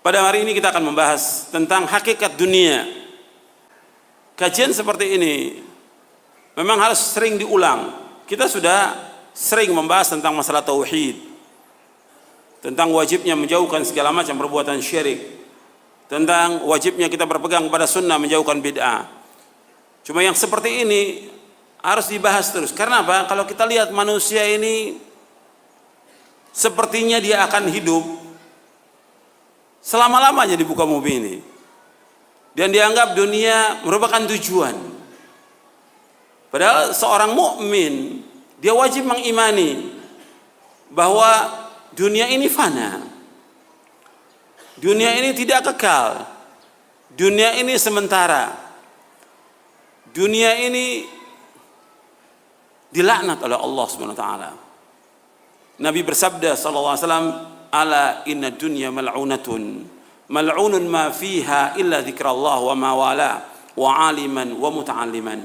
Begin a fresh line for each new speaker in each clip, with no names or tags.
Pada hari ini kita akan membahas tentang hakikat dunia. Kajian seperti ini memang harus sering diulang. Kita sudah sering membahas tentang masalah tauhid, tentang wajibnya menjauhkan segala macam perbuatan syirik, tentang wajibnya kita berpegang pada sunnah, menjauhkan bid'ah. Cuma yang seperti ini harus dibahas terus. Karena apa? Kalau kita lihat manusia ini sepertinya dia akan hidup selama-lamanya di muka bumi ini, dan dianggap dunia merupakan tujuan. Padahal seorang mukmin dia wajib mengimani bahwa dunia ini fana, dunia ini tidak kekal, dunia ini sementara, dunia ini dilaknat oleh Allah Subhanahu wa taala. Nabi bersabda sallallahu alaihi wasallam, ala inna dunya mal'unatun mal'unun ma fiha illa dzikrallah wa ma wala wa aliman wa muta'alliman.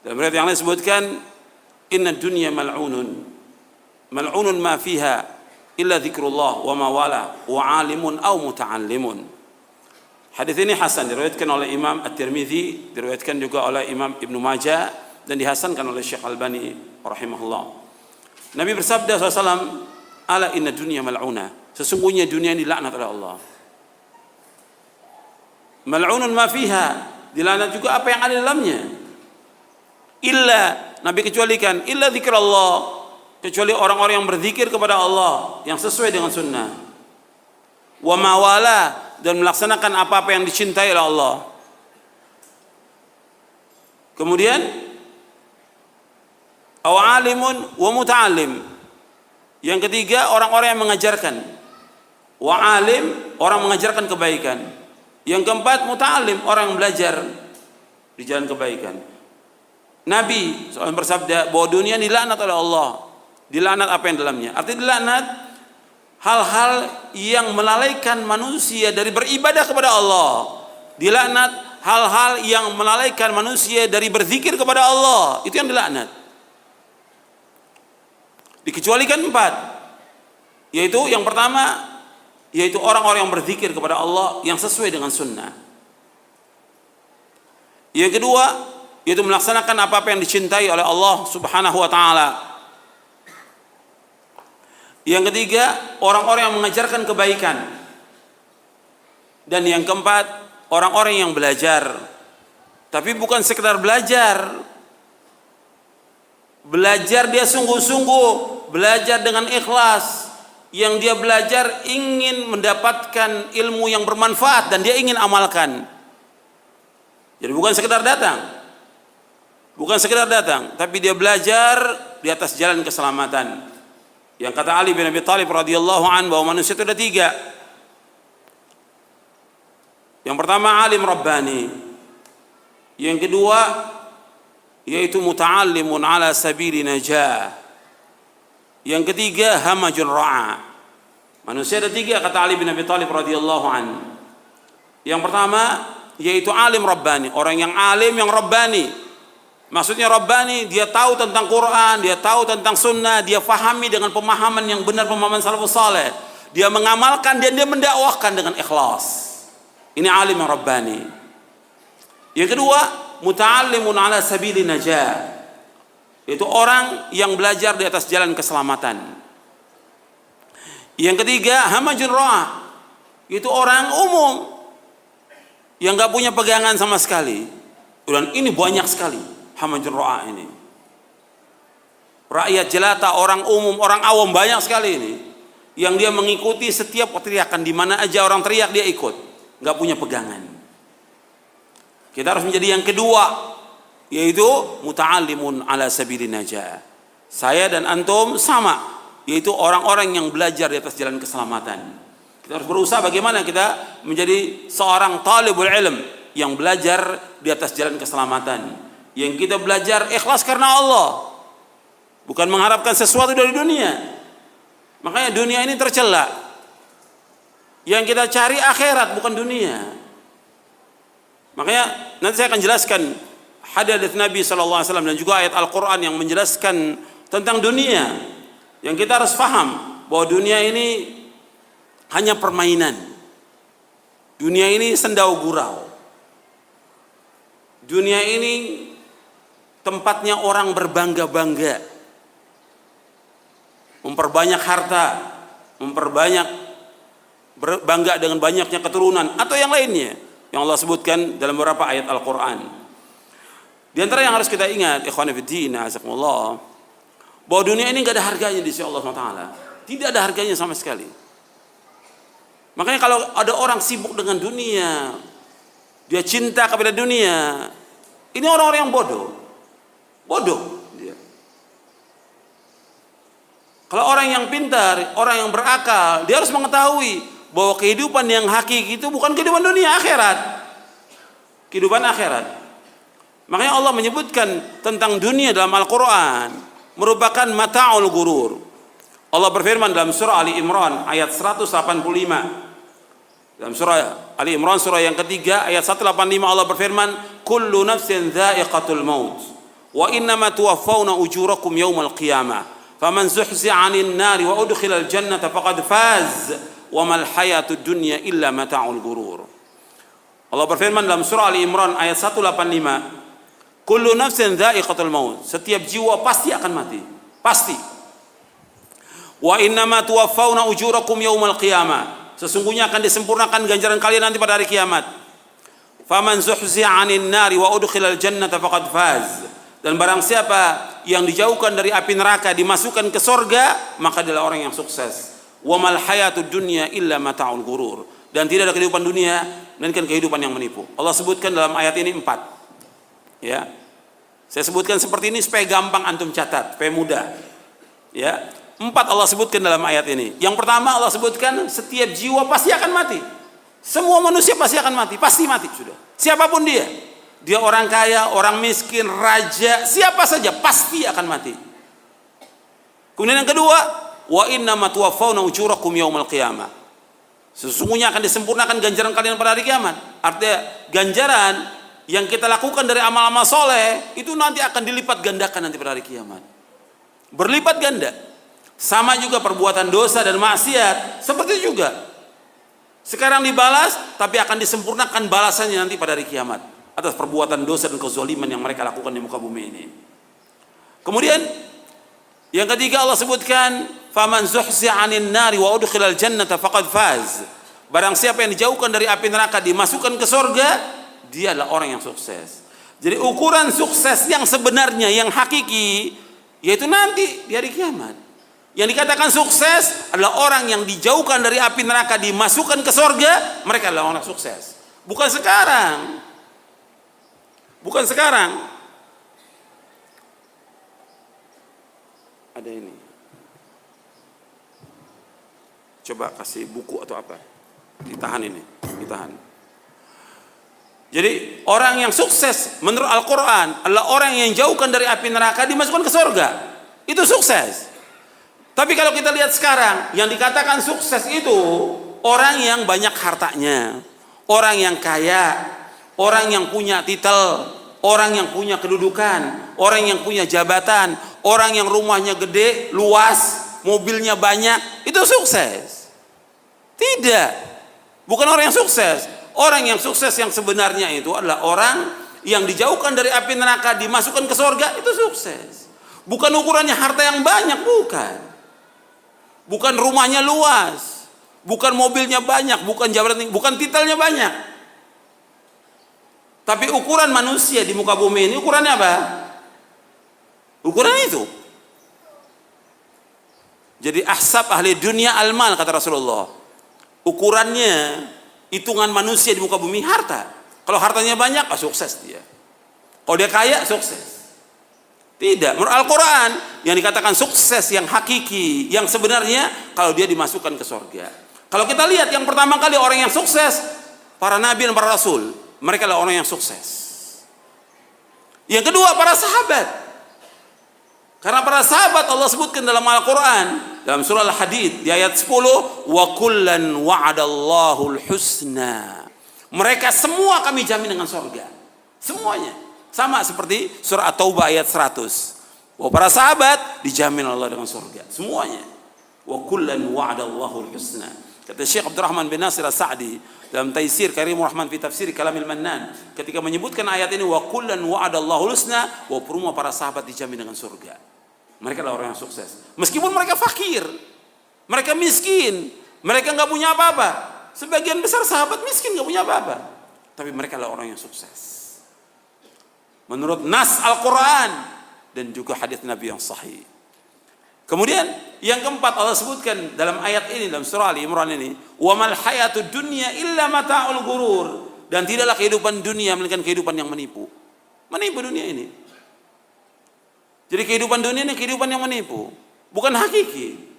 Dalam riwayat yang lain disebutkan inna dunya mal'unun ma fiha illa dzikrullah wa ma wala wa alimun aw muta'allimun. Hadis ini hasan, diriwayatkan oleh Imam At-Tirmidzi, diriwayatkan juga oleh Imam Ibnu Majah, dan dihasankan oleh Syekh Albani rahimahullah. Nabi bersabda SAW, ala inna dunya mal'una, sesungguhnya dunia ini dilaknat oleh Allah. Mal'unun ma fiha, dilaknat juga apa yang ada dalamnya. Illa, Nabi kecualikan, illa dzikrallah, kecuali orang-orang yang berzikir kepada Allah yang sesuai dengan sunnah. Wa ma wala, dan melaksanakan apa-apa yang dicintai oleh Allah. Kemudian aw alimun wa muta'allim, yang ketiga orang-orang yang mengajarkan. Wa alim, orang mengajarkan kebaikan. Yang keempat muta'allim, orang yang belajar di jalan kebaikan. Nabi SAW bersabda bahwa dunia dilaknat oleh Allah. Dilaknat apa yang dalamnya? Artinya dilaknat hal-hal yang melalaikan manusia dari beribadah kepada Allah. Dilaknat hal-hal yang melalaikan manusia dari berzikir kepada Allah. Itu yang dilaknat. Dikecualikan 4, yaitu yang pertama, yaitu orang-orang yang berzikir kepada Allah yang sesuai dengan sunnah. Yang kedua, yaitu melaksanakan apa-apa yang dicintai oleh Allah Subhanahu wa taala. Yang ketiga, orang-orang yang mengajarkan kebaikan. Dan yang keempat, orang-orang yang belajar, tapi bukan sekedar belajar. Belajar dia sungguh-sungguh, belajar dengan ikhlas. Yang dia belajar ingin mendapatkan ilmu yang bermanfaat dan dia ingin amalkan. Jadi bukan sekedar datang, tapi dia belajar di atas jalan keselamatan. Yang kata Ali bin Abi Thalib radhiyallahu anhu bahwa manusia itu ada 3. Yang pertama alim rabbani, yang kedua yaitu muta'allimun ala sabili najah, yang ketiga hamajun ra'a. Manusia ada 3 kata Ali bin Abi Thalib radhiyallahu anhu. Yang pertama yaitu alim rabbani, orang yang alim yang rabbani. Maksudnya rabbani, dia tahu tentang Quran, dia tahu tentang sunnah, dia fahami dengan pemahaman yang benar, pemahaman salafus saleh. Dia mengamalkan dan dia mendakwahkan dengan ikhlas. Ini alim yang rabbani. Yang kedua muta'allimun ala sabili najah, itu orang yang belajar di atas jalan keselamatan. Yang ketiga hamajun ra'a, itu orang umum yang gak punya pegangan sama sekali. Dan ini banyak sekali hamajun ra'a ini. Rakyat jelata, orang umum, orang awam banyak sekali ini, yang dia mengikuti setiap teriakan, di mana aja orang teriak dia ikut, gak punya pegangan. Kita harus menjadi yang kedua, yaitu muta'allimun ala sabili najah. Saya dan antum sama, yaitu orang-orang yang belajar di atas jalan keselamatan. Kita harus berusaha bagaimana kita menjadi seorang talibul ilm yang belajar di atas jalan keselamatan. Yang kita belajar ikhlas karena Allah, bukan mengharapkan sesuatu dari dunia. Makanya dunia ini tercela. Yang kita cari akhirat, bukan dunia. Makanya nanti saya akan jelaskan hadits Nabi SAW dan juga ayat Al-Quran yang menjelaskan tentang dunia. Yang kita harus faham bahwa dunia ini hanya permainan. Dunia ini sendau gurau. Dunia ini tempatnya orang berbangga-bangga, memperbanyak harta, memperbanyak bangga dengan banyaknya keturunan atau yang lainnya yang Allah sebutkan dalam beberapa ayat Al-Quran. Di antara yang harus kita ingat, ikhwan fillah, azakumullah, bahwa dunia ini nggak ada harganya di sisi Allah SWT. Tidak ada harganya sama sekali. Makanya kalau ada orang sibuk dengan dunia, dia cinta kepada dunia, ini orang-orang yang bodoh dia. Kalau orang yang pintar, orang yang berakal, dia harus mengetahui bahwa kehidupan yang hakiki itu bukan kehidupan dunia, akhirat. Kehidupan akhirat. Makanya Allah menyebutkan tentang dunia dalam Al-Quran merupakan mata'ul gurur. Allah berfirman dalam surah Ali Imran ayat 185. Dalam surah Ali Imran surah yang ketiga ayat 185 Allah berfirman, kullu nafsin dha'iqatul maut wa innama tuwaffawna ujurakum yawmal qiyamah faman zuhzi'a 'anil nari wa udkhilal jannata faqad faz wa mal hayatud dunya illa mata'ul gurur. Allah berfirman dalam surah Ali Imran ayat 185, kullu nafsin dha'iqatul maut, setiap jiwa pasti akan mati, pasti. Wa innama tuwaffawna ujurakum yawmal qiyamah, sesungguhnya akan disempurnakan ganjaran kalian nanti pada hari kiamat. Faman zuhzi'a 'anil nari wa udkhilal jannata faqad faz, dan barang siapa yang dijauhkan dari api neraka dimasukkan ke surga, maka adalah orang yang sukses. Wa mal hayatud dunya illa mata'ul gurur, dan tidak ada kehidupan dunia melainkan kehidupan yang menipu. Allah sebutkan dalam ayat ini 4. Ya. Saya sebutkan seperti ini supaya gampang antum catat, supaya mudah. Ya. 4 Allah sebutkan dalam ayat ini. Yang pertama Allah sebutkan setiap jiwa pasti akan mati. Semua manusia pasti akan mati, pasti mati sudah. Siapapun dia. Dia orang kaya, orang miskin, raja, siapa saja pasti akan mati. Kemudian yang kedua, wa innama tuwaffawna ujurakum yaumal qiyamah, sesungguhnya akan disempurnakan ganjaran kalian pada hari kiamat. Artinya ganjaran yang kita lakukan dari amal-amal soleh itu nanti akan dilipat gandakan nanti pada hari kiamat, berlipat ganda. Sama juga perbuatan dosa dan maksiat seperti itu juga, sekarang dibalas tapi akan disempurnakan balasannya nanti pada hari kiamat atas perbuatan dosa dan kezaliman yang mereka lakukan di muka bumi ini. Kemudian yang ketiga Allah sebutkan, faman zuhzi'a 'anil nari wa udkhilal jannata faqad faz, barang siapa yang dijauhkan dari api neraka dimasukkan ke surga, dia adalah orang yang sukses. Jadi ukuran sukses yang sebenarnya, yang hakiki, yaitu nanti di hari kiamat. Yang dikatakan sukses adalah orang yang dijauhkan dari api neraka dimasukkan ke surga, mereka adalah orang sukses. Bukan sekarang. Bukan sekarang. Ada ini. Coba kasih buku atau apa. Ditahan ini, ditahan. Jadi orang yang sukses menurut Al-Quran adalah orang yang jauhkan dari api neraka dimasukkan ke surga. Itu sukses. Tapi kalau kita lihat sekarang, yang dikatakan sukses itu orang yang banyak hartanya, orang yang kaya, orang yang punya titel, orang yang punya kedudukan, orang yang punya jabatan, orang yang rumahnya gede, luas, mobilnya banyak, itu sukses. Tidak, bukan orang yang sukses. Orang yang sukses yang sebenarnya itu adalah orang yang dijauhkan dari api neraka dimasukkan ke surga, itu sukses. Bukan ukurannya harta yang banyak, bukan. Bukan rumahnya luas, bukan mobilnya banyak, bukan jabatan, bukan titelnya banyak. Tapi ukuran manusia di muka bumi ini ukurannya apa? Ukuran itu. Jadi ahsab ahli dunia al-mal, kata Rasulullah. Ukurannya hitungan manusia di muka bumi harta. Kalau hartanya banyak, sukses dia. Kalau dia kaya, sukses. Tidak, menurut Al-Quran yang dikatakan sukses yang hakiki, yang sebenarnya kalau dia dimasukkan ke surga. Kalau kita lihat yang pertama kali orang yang sukses, para nabi dan para rasul, mereka adalah orang yang sukses. Yang kedua, para sahabat. Karena para sahabat Allah sebutkan dalam Al-Quran, dalam surah Al-Hadid di ayat 10, wa kullan wa'adallahul husna, mereka semua kami jamin dengan surga, semuanya. Sama seperti surah At-Taubah ayat 100. Bahwa para sahabat dijamin Allah dengan surga. Semuanya. Wa kullan wa'adallahul husna. Kata Syekh Abdurrahman bin Nasir As-Sa'di dalam Taisir Karimur Rahman fi Tafsir Kalamil Mannan, ketika menyebutkan ayat ini, wa kullan wa'adallahu husna, wa perumah para sahabat dijamin dengan surga. Mereka adalah orang yang sukses. Meskipun mereka fakir, mereka miskin, mereka nggak punya apa-apa. Sebagian besar sahabat miskin nggak punya apa-apa, tapi mereka adalah orang yang sukses menurut nas Al-Quran dan juga hadits Nabi yang sahih. Kemudian yang keempat Allah sebutkan dalam ayat ini, dalam surah Ali Imran ini, wa mal hayatud dunya illa mata'ul ghurur, dan tidaklah kehidupan dunia melainkan kehidupan yang menipu. Menipu dunia ini. Jadi kehidupan dunia ini kehidupan yang menipu, bukan hakiki.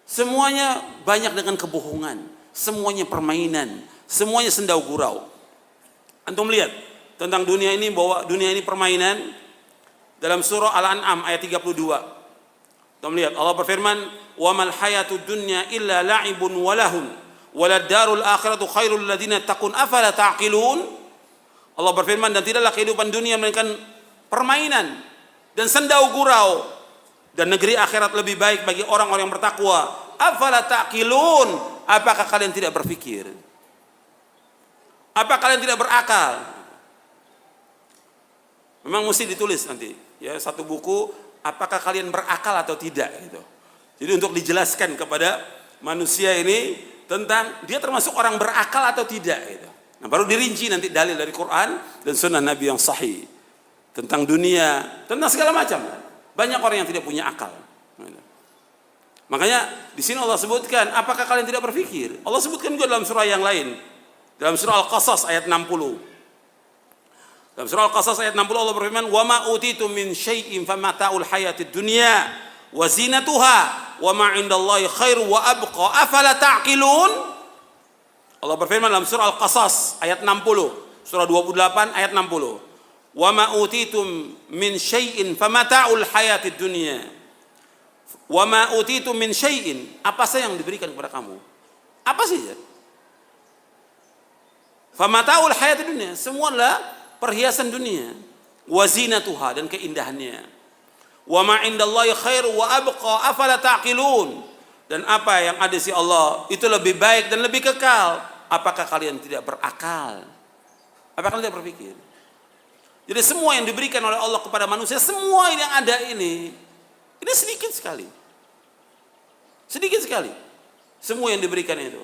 Semuanya banyak dengan kebohongan, semuanya permainan, semuanya sendau gurau. Antum lihat tentang dunia ini, bahwa dunia ini permainan dalam surah Al-An'am ayat 32. Kita melihat Allah berfirman, wa mal hayatud dunya illa la'ibun wa lahun walad darul akhiratu khairul ladzina taqun afala ta'qilun. Allah berfirman, dan tidaklah kehidupan dunia melainkan permainan dan sendau gurau, dan negeri akhirat lebih baik bagi orang-orang yang bertakwa. Afala ta'qilun, apakah kalian tidak berpikir? Apa kalian tidak berakal? Memang mesti ditulis nanti ya, satu buku, apakah kalian berakal atau tidak gitu. Jadi untuk dijelaskan kepada manusia ini tentang dia termasuk orang berakal atau tidak gitu. Nah, baru dirinci nanti dalil dari Quran dan sunnah Nabi yang sahih tentang dunia, tentang segala macam. Banyak orang yang tidak punya akal. Makanya di sini Allah sebutkan, apakah kalian tidak berpikir? Allah sebutkan juga dalam surah yang lain, dalam surah Al-Qasas ayat 60. Dalam surah Al-Qasas ayat 60 Allah berfirman, wa ma utitum min syai'in famata'ul hayatid dunya wa zinatuha wa ma 'indallahi khairu wa abqa afala ta'qilun. Allah berfirman dalam surah Al-Qasas ayat 60, surah 28 ayat 60. Wa ma utitum min syai'in famata'ul hayatid dunya. Wa ma utitum min syai'in, apa saja yang diberikan kepada kamu? Apa saja? Famata'ul hayatid dunya, semua adalah perhiasan dunia, wa zinatuha, dan keindahannya. Wa ma 'indallahi khairu wa abqa afala ta'qilun, dan apa yang ada di Allah itu lebih baik dan lebih kekal. Apakah kalian tidak berakal? Apakah kalian tidak berpikir? Jadi semua yang diberikan oleh Allah kepada manusia, semua yang ada ini sedikit sekali. Sedikit sekali. Semua yang diberikan itu.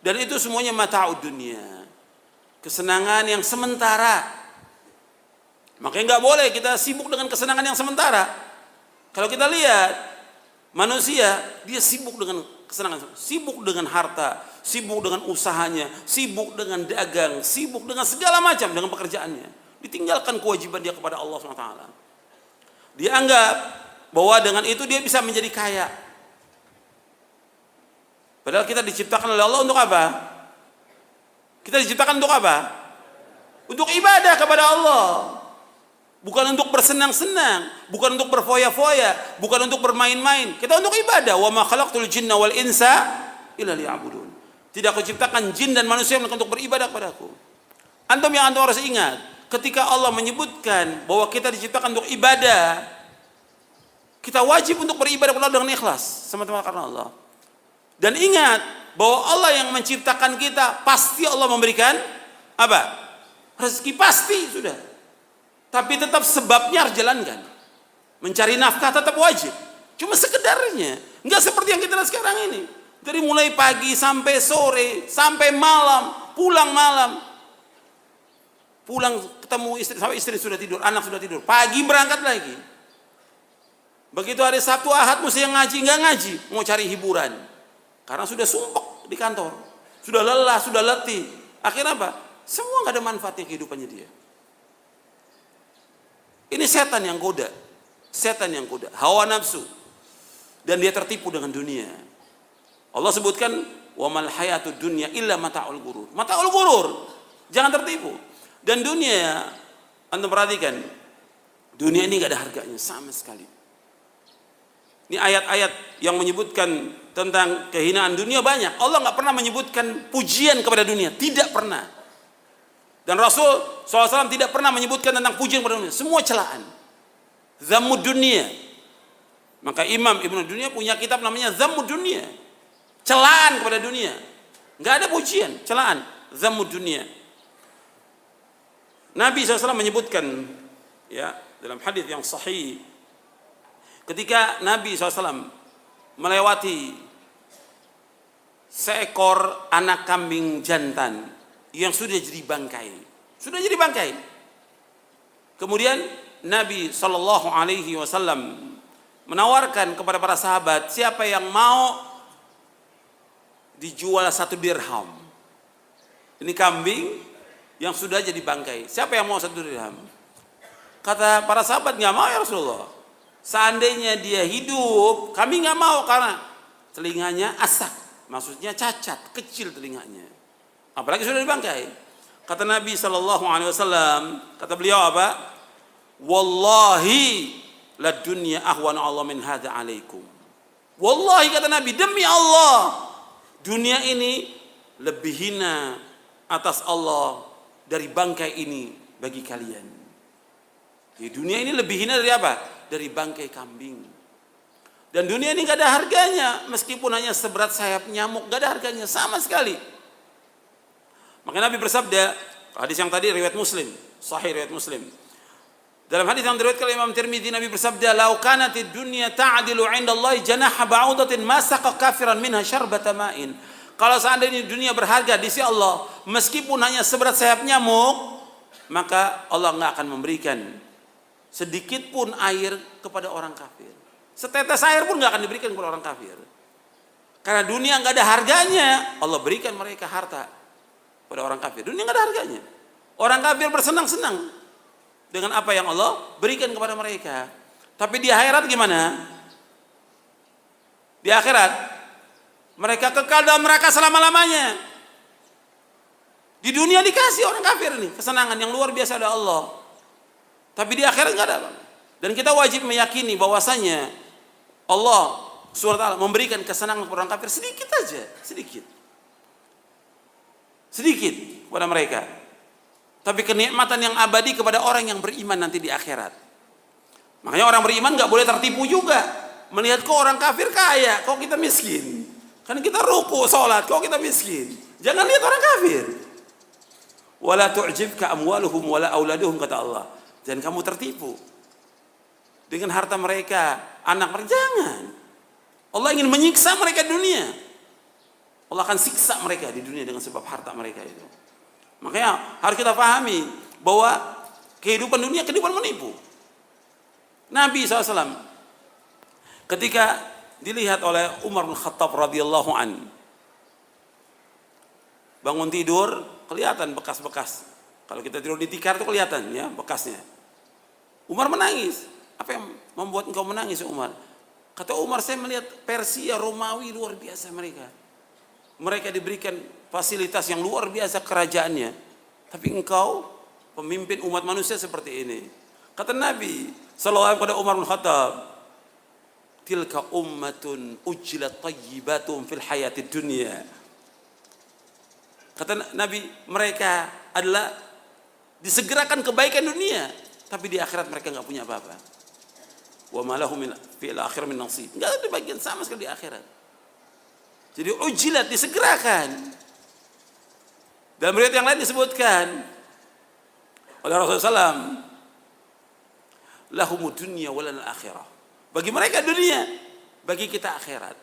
Dan itu semuanya mata'ud dunia. Kesenangan yang sementara. Makanya nggak boleh kita sibuk dengan kesenangan yang sementara. Kalau kita lihat manusia, dia sibuk dengan kesenangan, sibuk dengan harta, sibuk dengan usahanya, sibuk dengan dagang, sibuk dengan segala macam, dengan pekerjaannya. Ditinggalkan kewajiban dia kepada Allah SWT. Dia anggap bahwa dengan itu dia bisa menjadi kaya. Padahal kita diciptakan oleh Allah untuk apa? Kita diciptakan untuk apa? Untuk ibadah kepada Allah. Bukan untuk bersenang-senang, bukan untuk berfoya-foya, bukan untuk bermain-main. Kita untuk ibadah. Wa ma khalaqtul jinna wal insa illa liya'budun. Tidak aku ciptakan jin dan manusia untuk beribadah kepadaku. Antum harus ingat, ketika Allah menyebutkan bahwa kita diciptakan untuk ibadah, kita wajib untuk beribadah kepada Allah dengan ikhlas, semata-mata karena Allah. Dan ingat bahwa Allah yang menciptakan kita, pasti Allah memberikan apa? Rezeki, pasti sudah. Tapi tetap sebabnya harus jalankan. Mencari nafkah tetap wajib. Cuma sekedarnya, enggak seperti yang kita lihat sekarang ini. Dari mulai pagi sampai sore, sampai malam, pulang malam. Pulang ketemu istri, sampai istri sudah tidur, anak sudah tidur. Pagi berangkat lagi. Begitu hari Sabtu Ahad mesti yang ngaji, enggak ngaji, mau cari hiburan. Karena sudah sumpek di kantor. Sudah lelah, sudah letih. Akhirnya apa? Semua enggak ada manfaatnya kehidupannya dia. Ini setan yang goda. Setan yang goda, hawa nafsu. Dan dia tertipu dengan dunia. Allah sebutkan, wa mal hayatud dunya illa mata'ul ghurur. Mata'ul ghurur. Jangan tertipu. Dan dunia, Anda perhatikan, dunia ini enggak ada harganya sama sekali. Ini ayat-ayat yang menyebutkan tentang kehinaan dunia banyak. Allah enggak pernah menyebutkan pujian kepada dunia, tidak pernah. Dan Rasul SAW tidak pernah menyebutkan tentang pujian kepada dunia, semua celaan. Zammud dunia. Maka Imam Ibnu Dunya punya kitab namanya Zammud Dunia. celaan kepada dunia. Nggak ada pujian, celaan, zammud dunia. Nabi SAW menyebutkan ya dalam hadis yang sahih, ketika Nabi SAW melewati seekor anak kambing jantan yang sudah jadi bangkai, kemudian Nabi SAW menawarkan kepada para sahabat, siapa yang mau dijual 1 dirham. Ini kambing yang sudah jadi bangkai. Siapa yang mau 1 dirham? Kata para sahabat, nggak mau ya Rasulullah. Seandainya dia hidup, kami nggak mau karena telinganya asak, maksudnya cacat, kecil telinganya. Apalagi sudah dibangkai. Kata Nabi SAW, kata beliau apa? Wallahi la dunya ahwana Allah min hadza alaikum. Wallahi kata Nabi, demi Allah, dunia ini lebih hina atas Allah dari bangkai ini bagi kalian. Di dunia ini lebih hina dari apa? Dari bangkai kambing. Dan dunia ini gak ada harganya, meskipun hanya seberat sayap nyamuk, gak ada harganya sama sekali. Maka Nabi bersabda, hadis yang tadi riwayat Muslim, sahih riwayat Muslim. Dalam hadis yang diriwayatkan oleh Imam Tirmidzi, Nabi bersabda, "Lau kanatid dunya ta'dilu 'indallahi janaha ba'udatin ma saqa kafiran minha syarbata ma'in." Kalau seandainya dunia berharga di sisi Allah, meskipun hanya seberat sayap nyamuk, maka Allah enggak akan memberikan sedikit pun air kepada orang kafir. Setetes air pun enggak akan diberikan kepada orang kafir. Karena dunia enggak ada harganya, Allah berikan mereka harta pada orang kafir. Dunia enggak ada harganya. Orang kafir bersenang-senang dengan apa yang Allah berikan kepada mereka. Tapi di akhirat gimana? Di akhirat mereka kekal dalam neraka selama-lamanya. Di dunia dikasih orang kafir nih kesenangan yang luar biasa dari Allah. Tapi di akhirat enggak ada, Bang. Dan kita wajib meyakini bahwasanya Allah SWT memberikan kesenangan kepada orang kafir sedikit aja, sedikit kepada mereka. Tapi kenikmatan yang abadi kepada orang yang beriman nanti di akhirat. Makanya orang beriman nggak boleh tertipu juga. Melihat kok orang kafir kaya, kok kita miskin. Kan kita ruku, sholat, kok kita miskin. Jangan lihat orang kafir. Wala tu'jibka amwaluhum wala auladuhum, kata Allah. Jangan kamu tertipu dengan harta mereka, anak mereka. Jangan. Allah ingin menyiksa mereka di dunia. Allah akan siksa mereka di dunia dengan sebab harta mereka itu. Makanya harus kita pahami bahwa kehidupan dunia kehidupan menipu. Nabi SAW ketika dilihat oleh Umar bin Khattab radhiyallahu an, bangun tidur kelihatan bekas-bekas. Kalau kita tidur di tikar itu kelihatan ya bekasnya. Umar menangis. Apa yang membuat engkau menangis, Umar? Kata Umar, saya melihat Persia, Romawi luar biasa mereka. Mereka diberikan fasilitas yang luar biasa kerajaannya. Tapi engkau pemimpin umat manusia seperti ini. Kata Nabi sallallahu alaihi wasallam kepada Umar bin Khattab, tilka ummatun ujjilat tayyibatum fil hayatid dunya. Kata Nabi, mereka adalah disegerakan kebaikan dunia, tapi di akhirat mereka enggak punya apa-apa. Wa ma lahum fil akhirati min nasib. Enggak ada bagian sama sekali di akhirat. Jadi ujilat, disegerakan. Dalam riwayat yang lain disebutkan oleh Rasulullah SAW, lahumud dunya walal akhirah. Bagi mereka dunia, bagi kita akhirat.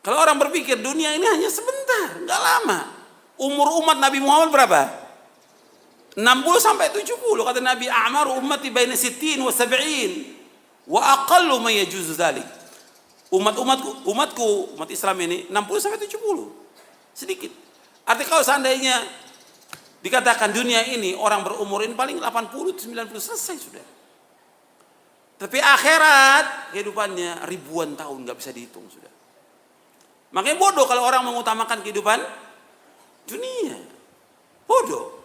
Kalau orang berpikir dunia ini hanya sebentar, enggak lama. Umur umat Nabi Muhammad berapa? 60 sampai 70. Kata Nabi, a'maru ummati baina 60 wa 70 wa aqallu ma yajuzu dzalik. Umatku, umat Islam ini 60 sampai 70. Sedikit. Artinya kalau seandainya dikatakan dunia ini orang berumur ini paling 80 90 selesai sudah. Tapi akhirat kehidupannya ribuan tahun, enggak bisa dihitung sudah. Makanya bodoh kalau orang mengutamakan kehidupan dunia. Bodoh.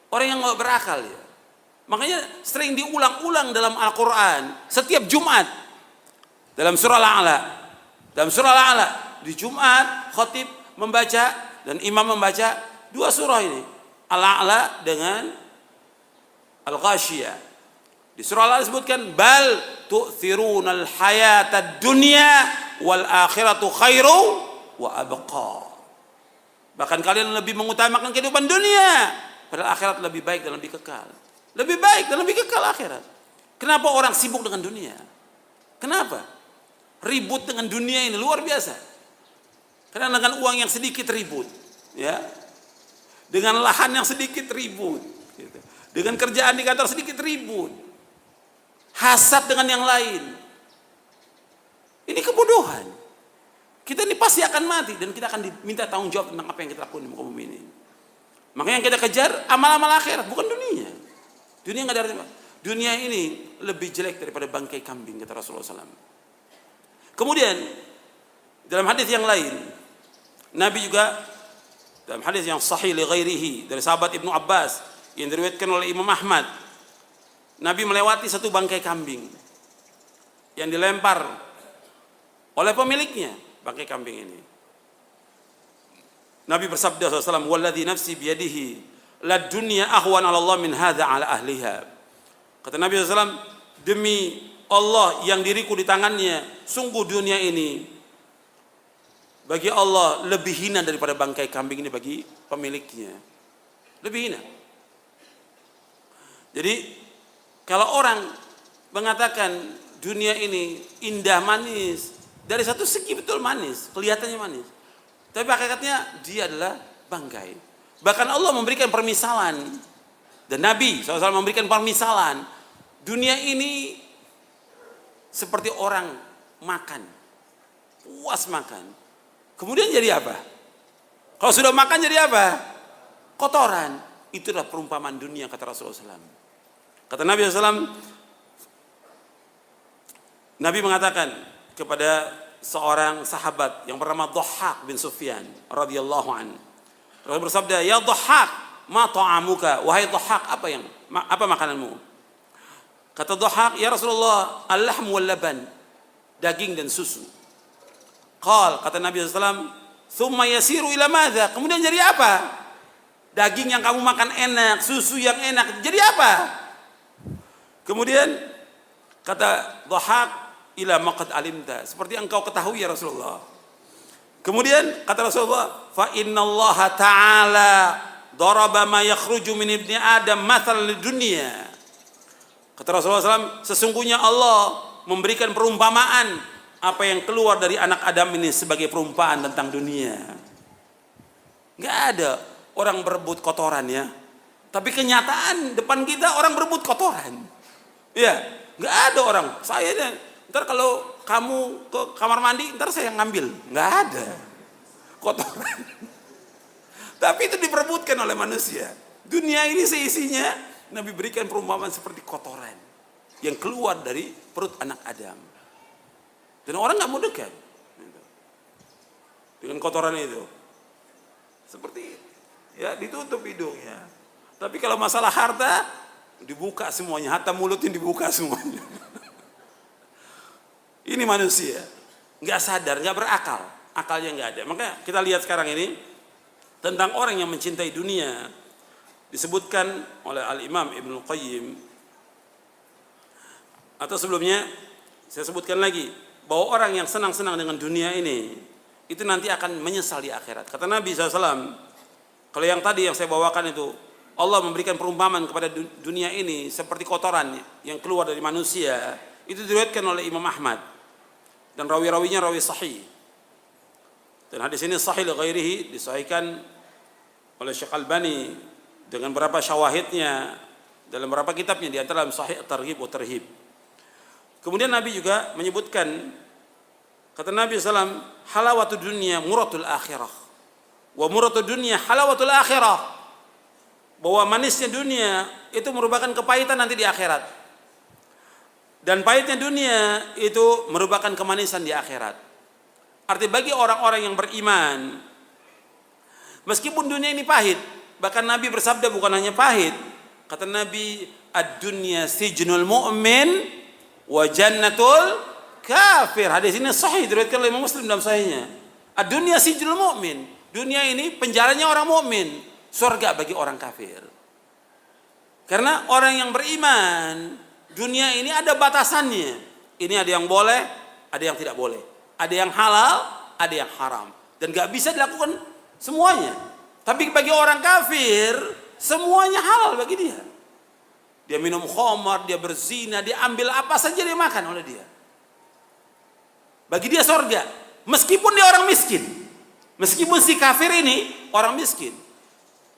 Orang yang enggak berakal ya. Makanya sering diulang-ulang dalam Al-Qur'an setiap Jumat. Dalam surah Al-A'la. Dalam surah Al-A'la di Jumat khatib membaca dan imam membaca dua surah ini. Al-A'la dengan Al-Ghasyiyah. Di surah Al-A'la disebutkan bal tu'thirunal hayatad dunya wal akhiratu khairu wa abqa. Bahkan kalian lebih mengutamakan kehidupan dunia, padahal akhirat lebih baik dan lebih kekal. Lebih baik dan lebih kekal akhirat. Kenapa orang sibuk dengan dunia? Kenapa? Ribut dengan dunia ini luar biasa. Karena dengan uang yang sedikit ribut, ya. Dengan lahan yang sedikit ribut, gitu. Dengan kerjaan di kantor sedikit ribut. Hasad dengan yang lain. Ini kebodohan. Kita ini pasti akan mati dan kita akan diminta tanggung jawab tentang apa yang kita lakukan di muka bumi ini. Makanya yang kita kejar amal-amal akhirat, bukan dunia. Dunia nggak ada artinya. Dunia ini lebih jelek daripada bangkai kambing, kata Rasulullah SAW. Kemudian dalam hadis yang lain, Nabi juga dalam hadis yang sahih li ghairihi dari sahabat Ibnu Abbas yang diriwayatkan oleh Imam Ahmad, Nabi melewati satu bangkai kambing yang dilempar oleh pemiliknya, bangkai kambing ini. Nabi bersabda SAW, "Walladzi nafsi biyadihi, la dunya ahwan 'ala Allah min hadza 'ala ahliha." Kata Nabi SAW, demi Allah yang diriku di tangannya, sungguh dunia ini bagi Allah lebih hina daripada bangkai kambing ini bagi pemiliknya. Lebih hina. Jadi kalau orang mengatakan dunia ini indah manis, dari satu segi betul manis, kelihatannya manis. Tapi hakikatnya dia adalah bangkai. Bahkan Allah memberikan permisalan, dan Nabi SAW memberikan permisalan, dunia ini seperti orang makan, puas makan. Kemudian jadi apa? Kalau sudah makan jadi apa? Kotoran. Itulah perumpamaan dunia, kata Rasulullah SAW. Kata Nabi SAW, Nabi mengatakan kepada seorang sahabat yang bernama Dhahhak bin Sufyan radhiyallahu anhu. Rasul bersabda, "Ya Dhahhak, ma ta'amuka?" Wahai Dhahhak, apa makananmu? Kata Dhahhak, "Ya Rasulullah, al-lahm wal laban." Daging dan susu. Qal, kata Nabi SAW, "Thumma yasiru ila madza?" Kemudian jadi apa? Daging yang kamu makan enak, susu yang enak, jadi apa? Kemudian kata Dhahhak, ila maqad alimta, seperti engkau ketahui ya Rasulullah. Kemudian kata Rasulullah, fa innallaha ta'ala daraba ma yakhruju min ibni adam mathalan lidunya. Kata Rasulullah SAW, sesungguhnya Allah memberikan perumpamaan apa yang keluar dari anak Adam ini sebagai perumpamaan tentang dunia. Nggak ada orang berebut kotoran, ya. Tapi kenyataan depan kita orang berebut kotoran. Ya, nggak ada orang. Saya ntar kalau kamu ke kamar mandi, ntar saya ngambil. Nggak ada kotoran. Tapi itu diperebutkan oleh manusia. Dunia ini seisinya Nabi berikan perumpamaan seperti kotoran yang keluar dari perut anak Adam. Dan orang nggak mau dekat dengan kotoran itu. Seperti ya ditutup hidungnya. Tapi kalau masalah harta dibuka semuanya, harta mulutnya dibuka semuanya. Ini manusia nggak sadar, nggak berakal, akalnya nggak ada. Maka kita lihat sekarang ini tentang orang yang mencintai dunia, disebutkan oleh Al-Imam Ibnu Qayyim, atau sebelumnya saya sebutkan lagi bahwa orang yang senang-senang dengan dunia ini itu nanti akan menyesal di akhirat. Kata Nabi SAW, kalau yang tadi yang saya bawakan itu Allah memberikan perumpamaan kepada dunia ini seperti kotoran yang keluar dari manusia, itu diriwayatkan oleh Imam Ahmad dan rawi-rawinya rawi sahih. Dan hadis ini sahih li ghairihi, disahihkan oleh Syekh Albani dengan beberapa syawahidnya dalam beberapa kitabnya, di antara Sahih At-Targhib wa Tarhib. Kemudian Nabi juga menyebutkan, kata Nabi SAW, halawatul dunia muratul akhirah, wa muratul dunia halawatul akhirah, bahwa manisnya dunia itu merupakan kepahitan nanti di akhirat, dan pahitnya dunia itu merupakan kemanisan di akhirat. Arti bagi orang-orang yang beriman, meskipun dunia ini pahit, bahkan Nabi bersabda bukan hanya pahit, kata Nabi, ad-dunya sijnul mu'min wa jannatul kafir. Hadis ini sahih diriwayatkan oleh Imam Muslim dalam sahihnya. Ad-dunya sijnul mu'min, dunia ini penjaranya orang mukmin, surga bagi orang kafir. Karena orang yang beriman, dunia ini ada batasannya. Ini ada yang boleh, ada yang tidak boleh. Ada yang halal, ada yang haram. dan gak bisa dilakukan semuanya. Tapi bagi orang kafir semuanya halal bagi dia. Dia minum khamar, dia berzina, dia ambil apa saja dia makan oleh dia. Bagi dia sorga, meskipun dia orang miskin. Meskipun si kafir ini orang miskin,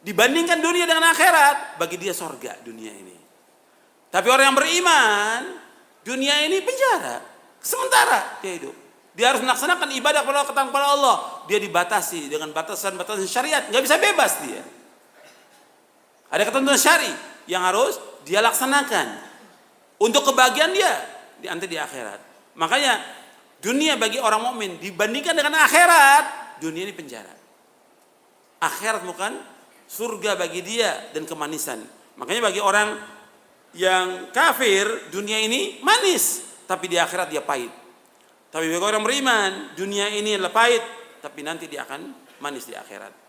dibandingkan dunia dengan akhirat, bagi dia sorga dunia ini. Tapi orang yang beriman, dunia ini penjara, sementara dia hidup. Dia harus melaksanakan ibadah kepada Allah. Dia dibatasi dengan batasan-batasan syariat, nggak bisa bebas dia. Ada ketentuan syari yang harus dia laksanakan untuk kebahagiaan dia nanti di akhirat. Makanya dunia bagi orang mukmin dibandingkan dengan akhirat, dunia ini penjara. Akhirat bukan surga bagi dia dan kemanisan. Makanya bagi orang yang kafir, dunia ini manis, tapi di akhirat dia pahit. Tapi bagi orang beriman, dunia ini adalah pahit, tapi nanti dia akan manis di akhirat.